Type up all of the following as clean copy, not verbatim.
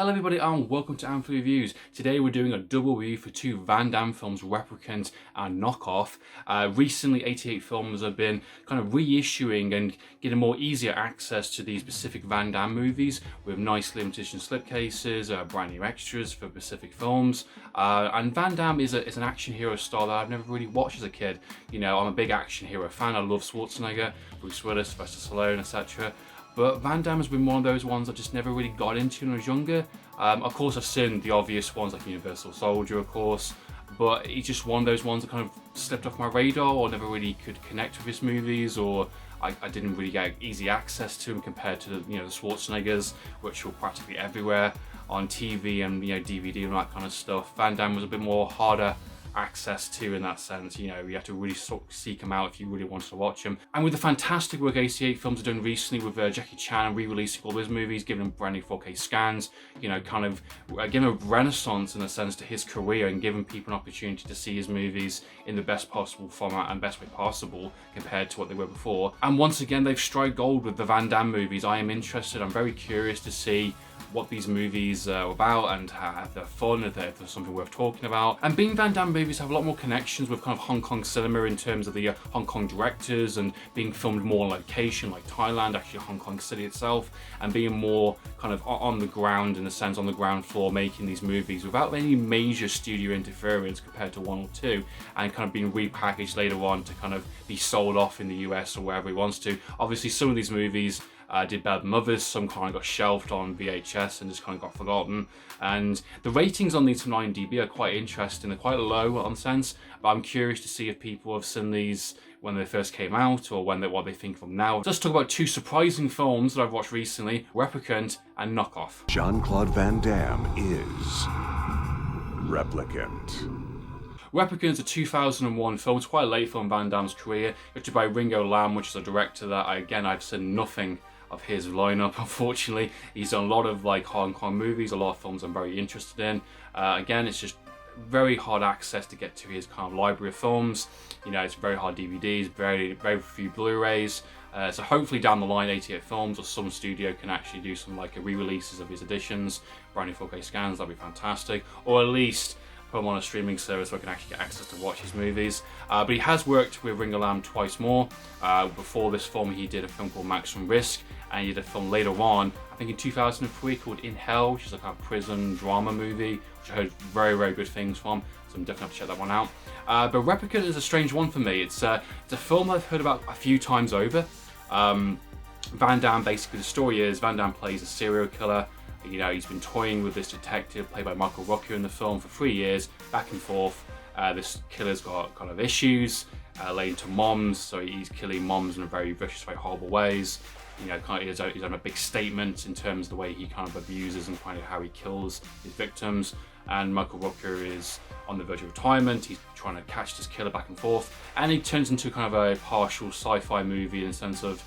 Hello everybody and welcome to Amphil Reviews. Today we're doing a double review for two Van Damme films, Replicant and Knock Off. Recently 88 Films have been kind of reissuing and getting more easier access to these specific Van Damme movies with nice limited edition slipcases, brand new extras for specific films. And Van Damme is an action hero star that I've never really watched as a kid. You know, I'm a big action hero fan. I love Schwarzenegger, Bruce Willis, Sylvester Stallone, etc. But Van Damme has been one of those ones I just never really got into when I was younger. Of course, I've seen the obvious ones like Universal Soldier, of course, but he's just one of those ones that kind of slipped off my radar, or never really could connect with his movies, or I didn't really get easy access to him compared to the Schwarzeneggers, which were practically everywhere on TV and DVD and that kind of stuff. Van Damme was a bit more harder access to in that sense. You had to really sort of seek him out if you really wanted to watch him. And with the fantastic work 88 Films have done recently with Jackie Chan re-releasing all his movies, giving him brand new 4K scans, kind of giving a renaissance in a sense to his career and giving people an opportunity to see his movies in the best possible format and best way possible compared to what they were before. And once again, they've struck gold with the Van Damme movies. I am interested, I'm very curious to see what these movies are about and if they're fun, if there's something worth talking about. And being Van Damme movies have a lot more connections with kind of Hong Kong cinema in terms of the Hong Kong directors, and being filmed more on location like Thailand, actually Hong Kong city itself, and being more kind of on the ground, in a sense, on the ground floor, making these movies without any major studio interference compared to one or two, and kind of being repackaged later on to kind of be sold off in the US or wherever he wants to. Obviously some of these movies did better than others, some kind of got shelved on VHS and just kind of got forgotten. And the ratings on these from IMDb are quite interesting, they're quite low on sense, but I'm curious to see if people have seen these when they first came out or what they think of them now. Let's talk about two surprising films that I've watched recently, Replicant and Knock Off. Jean-Claude Van Damme is Replicant. Replicant is a 2001 film. It's quite a late film in Van Damme's career, directed by Ringo Lam, which is a director that I've seen nothing of his lineup, unfortunately. He's done a lot of Hong Kong movies, a lot of films I'm very interested in. Again, it's just very hard access to get to his kind of library of films. It's very hard DVDs, very few Blu-rays. So hopefully down the line 88 Films or some studio can actually do some re-releases of his editions, brand new 4K scans, that'd be fantastic. Or at least put him on a streaming service where I can actually get access to watch his movies. But he has worked with Ringo Lam twice more. Before this film he did a film called Maximum Risk, and he did a film later on, I think in 2003, called In Hell, which is a kind of prison drama movie, which I heard very, very good things from, so I'm definitely have to check that one out. But Replicant is a strange one for me. It's a film I've heard about a few times over. Van Damme, basically the story is, Van Damme plays a serial killer. He's been toying with this detective played by Michael Rooker in the film for 3 years, back and forth. This killer's got kind of issues relating to moms, so he's killing moms in a very vicious, very horrible ways. He's done a big statement in terms of the way he kind of abuses and kind of how he kills his victims. And Michael Rooker is on the verge of retirement. He's trying to catch this killer back and forth, and it turns into kind of a partial sci-fi movie in the sense of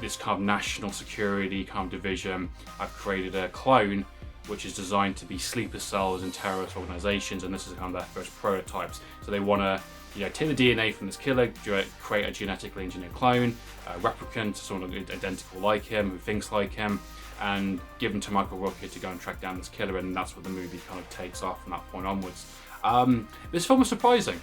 this kind of national security kind of division. I've created a clone which is designed to be sleeper cells in terrorist organizations, and this is kind of their first prototypes. So they want to take the DNA from this killer, create a genetically engineered clone, a replicant, someone identical like him, who thinks like him, and give them to Michael Rooker to go and track down this killer, and that's what the movie kind of takes off from that point onwards. This film was surprising.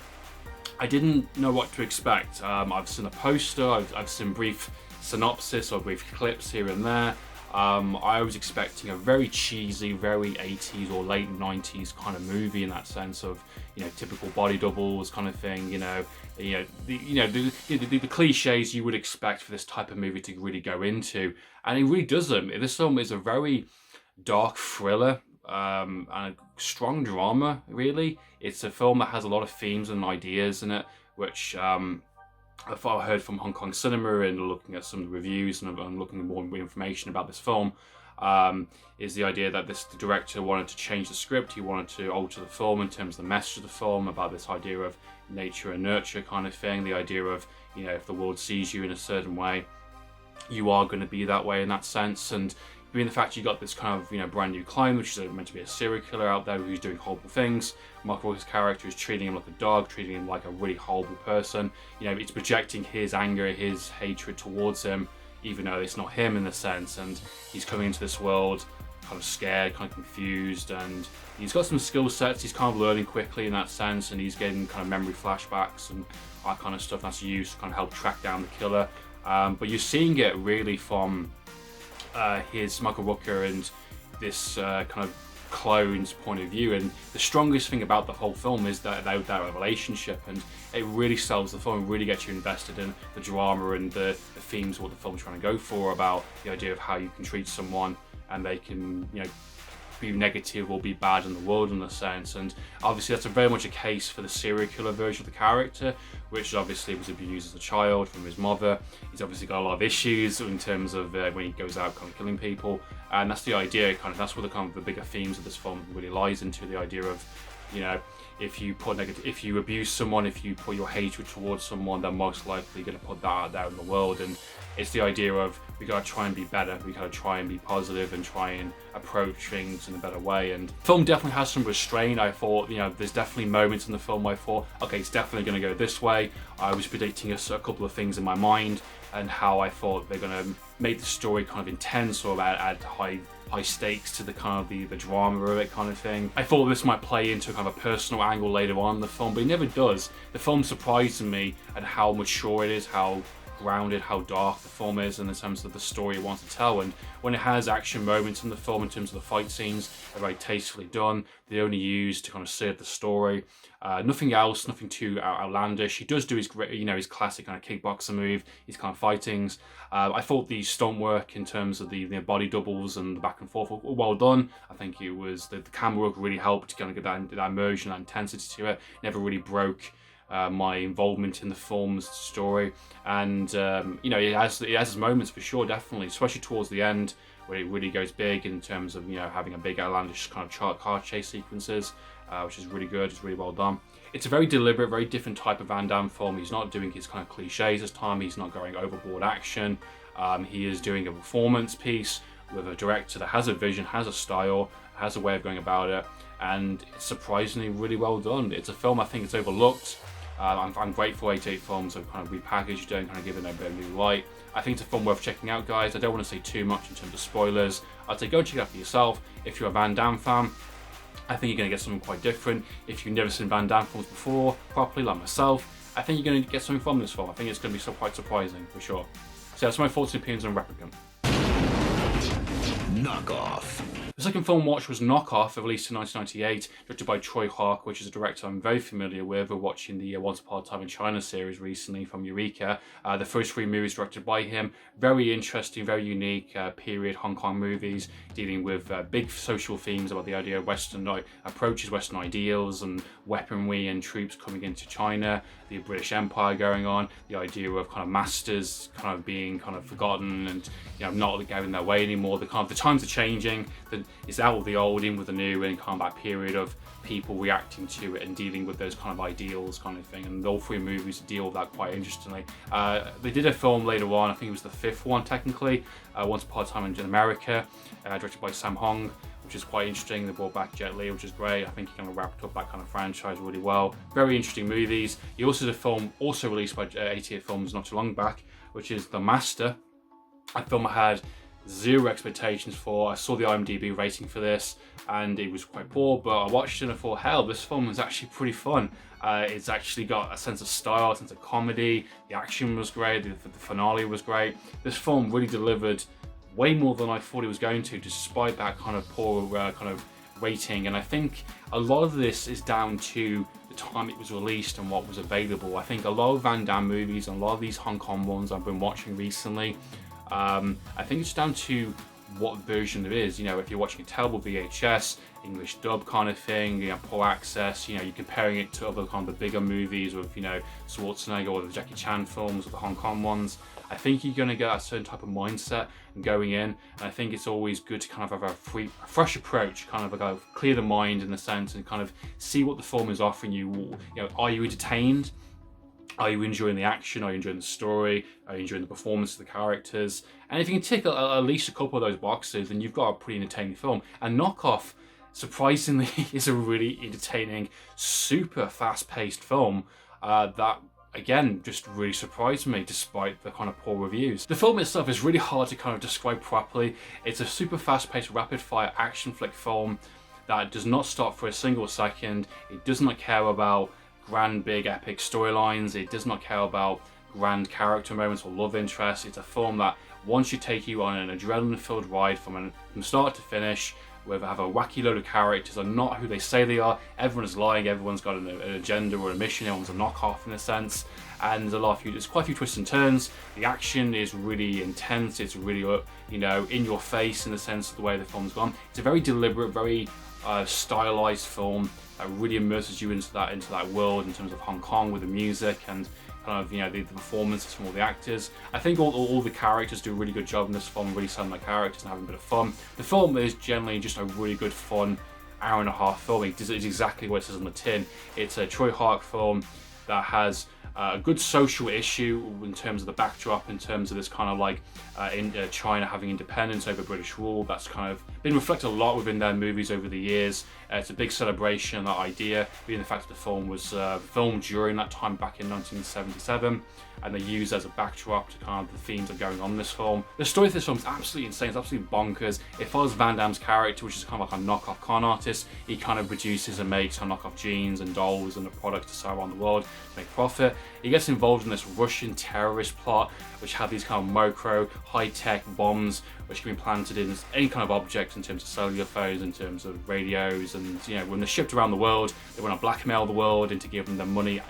I didn't know what to expect. I've seen a poster, I've seen brief synopsis or brief clips here and there. I was expecting a very cheesy, very 80s or late 90s kind of movie in that sense of, typical body doubles kind of thing, the cliches you would expect for this type of movie to really go into, and it really doesn't. This film is a very dark thriller and a strong drama, really. It's a film that has a lot of themes and ideas in it, which I've heard from Hong Kong cinema and looking at some of the reviews and looking at more information about this film, is the idea that the director wanted to change the script. He wanted to alter the film in terms of the message of the film, about this idea of nature and nurture kind of thing, the idea of, if the world sees you in a certain way, you are going to be that way in that sense. And being the fact you got this kind of brand new clone, which is meant to be a serial killer out there who's doing horrible things. Michael Rooker's character is treating him like a dog, treating him like a really horrible person. It's projecting his anger, his hatred towards him, even though it's not him in a sense. And he's coming into this world kind of scared, kind of confused, and he's got some skill sets. He's kind of learning quickly in that sense, and he's getting kind of memory flashbacks and that kind of stuff that's used to kind of help track down the killer. But you're seeing it really from his Michael Rooker and this kind of clone's point of view, and the strongest thing about the whole film is that relationship, and it really sells the film, really gets you invested in the drama and the themes of what the film's trying to go for, about the idea of how you can treat someone and they can, you know, be negative or be bad in the world in a sense. And obviously that's very much a case for the serial killer version of the character, which obviously was abused as a child from his mother. He's obviously got a lot of issues in terms of when he goes out kind of killing people, and that's the idea, kind of, that's where the kind of the bigger themes of this film really lies into, the idea of, you know, if you abuse someone, if you put your hatred towards someone, they're most likely going to put that out there in the world. And it's the idea of, we got to try and be better, we got to try and be positive and try and approach things in a better way. And the film definitely has some restraint. I thought, you know, there's definitely moments in the film where I thought, okay, it's definitely going to go this way. I was predicting a couple of things in my mind and how I thought they're going to make the story kind of intense, or add high stakes to the kind of the drama of it, kind of thing. I thought this might play into kind of a personal angle later on in the film, but it never does. The film surprises me at how mature it is, how grounded, how dark the film is in terms of the story it wants to tell. And when it has action moments in the film, in terms of the fight scenes, they're very tastefully done. They're only used to kind of serve the story. Nothing else, nothing too outlandish. He does do his, you know, his classic kind of kickboxer move, his kind of fightings. I thought the stunt work in terms of the body doubles and the back and forth were well done. I think it was the camera work really helped to kind of get that immersion, that intensity to it. Never really broke my involvement in the film's story. And you know, it has its moments for sure, definitely, especially towards the end, where it really goes big in terms of, you know, having a big outlandish kind of car chase sequences, which is really good. It's really well done. It's a very deliberate, very different type of Van Damme film. He's not doing his kind of cliches this time. He's not going overboard action. He is doing a performance piece with a director that has a vision, has a style, has a way of going about it, and it's surprisingly really well done. It's a film I think it's overlooked. I'm grateful 88 Films have kind of repackaged it and kind of given it a bit of new light. I think it's a film worth checking out, guys. I don't want to say too much in terms of spoilers. I'd say go check it out for yourself. If you're a Van Damme fan, I think you're going to get something quite different. If you've never seen Van Damme films before, properly, like myself, I think you're going to get something from this film. I think it's going to be quite surprising, for sure. So that's my thoughts and opinions on Replicant. Knock Off. The second film watched was Knock Off, released in 1998, directed by Troy Hark, which is a director I'm very familiar with. We're watching the Once Upon a Time in China series recently from Eureka. The first three movies directed by him. Very interesting, very unique period Hong Kong movies, dealing with big social themes about the idea of Western approaches, Western ideals, and weaponry and troops coming into China, the British Empire going on, the idea of kind of masters kind of being kind of forgotten and, you know, not going their way anymore. The times are changing. It's out of the old, in with the new, and kind of that period of people reacting to it and dealing with those kind of ideals kind of thing. And all three movies deal with that quite interestingly. They did a film later on, I think it was the fifth one technically, Once Upon a Time in America, directed by Sam Hong, which is quite interesting. They brought back Jet Li, which is great. I think he kind of wrapped up that kind of franchise really well. Very interesting movies. He also did a film also released by 88 Films not too long back, which is The Master. A film I had zero expectations for. I saw the IMDb rating for this and it was quite poor, but I watched it and I thought, hell, this film is actually pretty fun. It's actually got a sense of style, a sense of comedy. The action was great, the finale was great. This film really delivered way more than I thought it was going to, despite that kind of poor kind of rating. And I think a lot of this is down to the time it was released and what was available. I think a lot of Van Damme movies and a lot of these Hong Kong ones I've been watching recently, I think it's down to what version there is. You know, if you're watching a terrible VHS, English dub kind of thing, you know, poor access, you know, you're comparing it to other kind of the bigger movies with, you know, Schwarzenegger or the Jackie Chan films or the Hong Kong ones. I think you're going to get a certain type of mindset going in, and I think it's always good to kind of have a fresh approach, kind of like clear the mind in a sense, and kind of see what the film is offering you. You know, are you entertained? Are you enjoying the action? Are you enjoying the story? Are you enjoying the performance of the characters? And if you can tick at least a couple of those boxes, then you've got a pretty entertaining film. And Knock Off, surprisingly, is a really entertaining, super fast-paced film that again, just really surprised me despite the kind of poor reviews. The film itself is really hard to kind of describe properly. It's a super fast-paced, rapid-fire action flick film that does not stop for a single second. It does not care about grand, big, epic storylines. It does not care about grand character moments or love interests. It's a film that wants to take you on an adrenaline-filled ride from start to finish, where they have a wacky load of characters are not who they say they are. Everyone is lying, everyone's got an agenda or a mission, everyone's a knockoff in a sense. And there's quite a few twists and turns. The action is really intense, it's really, in your face in the sense of the way the film's gone. It's a very deliberate, very stylized film that really immerses you into that world in terms of Hong Kong with the music and kind of, the performances from all the actors. I think all the characters do a really good job in this film, really selling their characters and having a bit of fun. The film is generally just a really good, fun hour-and-a-half film. It's exactly what it says on the tin. It's a Troy Hark film that has a good social issue in terms of the backdrop, in terms of this kind of like China having independence over British rule. That's kind of been reflected a lot within their movies over the years. It's a big celebration, that idea, being the fact that the film was filmed during that time back in 1977, and they use as a backdrop to kind of the themes that are going on in this film. The story of this film is absolutely insane, it's absolutely bonkers. It follows Van Damme's character, which is kind of like a knockoff con artist. He kind of produces and makes knockoff jeans and dolls and products to sell around the world to make profit. He gets involved in this Russian terrorist plot, which have these kind of micro, high-tech bombs, which can be planted in any kind of object in terms of cellular phones, in terms of radios, and when they're shipped around the world, they want to blackmail the world into giving them money,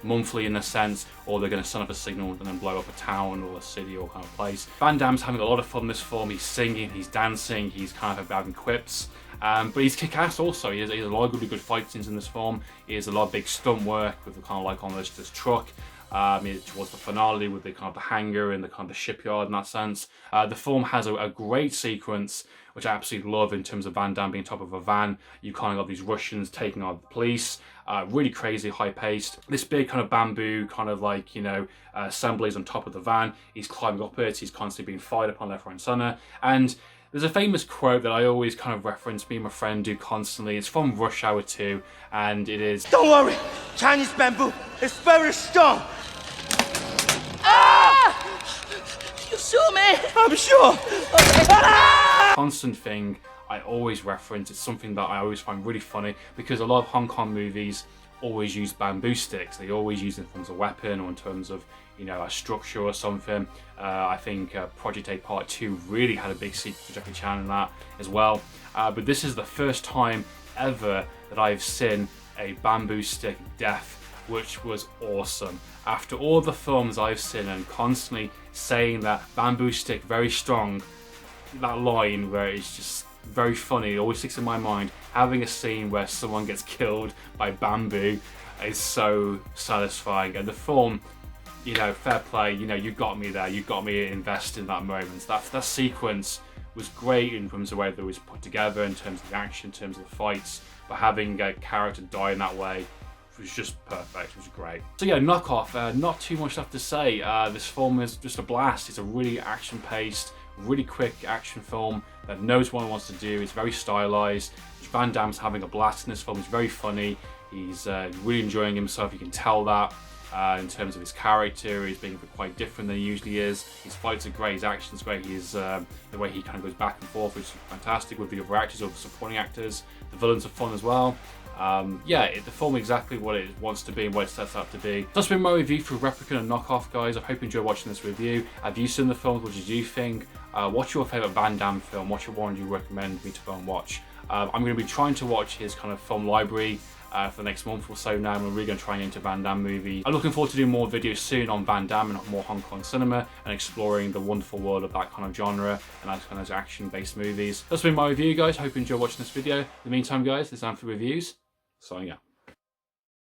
monthly in a sense, or they're going to send up a signal and then blow up a town or a city or kind of place. Van Damme's having a lot of fun in this film. He's singing, he's dancing, he's kind of having quips. But he's kick-ass also. He has a lot of really good fight scenes in this film. He has a lot of big stunt work with the kind of like on this truck. Towards the finale with the kind of the hangar and the kind of the shipyard in that sense. The film has a great sequence, which I absolutely love, in terms of Van Damme being top of a van. You kind of got these Russians taking on the police. Really crazy, high-paced. This big kind of bamboo kind of like, assemblies on top of the van. He's climbing up it. He's constantly being fired upon left, right, and center. And there's a famous quote that I always kind of reference, me and my friend do constantly. It's from Rush Hour 2, and it is, "Don't worry, Chinese bamboo is very strong." You sure, man? I'm sure. constant thing I always reference. It's something that I always find really funny, because a lot of Hong Kong movies always use bamboo sticks. They always use it in terms of weapon or in terms of, a structure or something. I think Project A Part 2 really had a big sequel to Jackie Chan in that as well. But this is the first time ever that I've seen a bamboo stick death, which was awesome. After all the films I've seen and constantly saying that bamboo stick very strong, that line where it's just very funny, it always sticks in my mind. Having a scene where someone gets killed by bamboo is so satisfying. And the film, fair play, you got me there, you got me invested in that moment. That sequence was great in terms of the way that it was put together, in terms of the action, in terms of the fights, but having a character die in that way was just perfect. It was great. So yeah, Knock Off, not too much left to say. This film is just a blast. It's a really action-paced, really quick action film that knows what it wants to do. It's very stylized. Van Damme's having a blast in this film. It's very funny. He's really enjoying himself. You can tell that in terms of his character. He's being quite different than he usually is. His fights are great. His action's great. The way he kind of goes back and forth is fantastic with the other actors or the supporting actors. The villains are fun as well. The film exactly what it wants to be and what it sets out to be. That's been my review for Replicant and Knock Off, guys. I hope you enjoyed watching this review. Have you seen the films? What did you think? What's your favourite Van Damme film? What's your one you recommend me to go and watch? I'm going to be trying to watch his kind of film library for the next month or so now. I'm really going to try and get into Van Damme movie. I'm looking forward to doing more videos soon on Van Damme and more Hong Kong cinema and exploring the wonderful world of that kind of genre and those kind of action-based movies. That's been my review, guys. Hope you enjoyed watching this video. In the meantime, guys, this is Damme for Reviews. Signing out.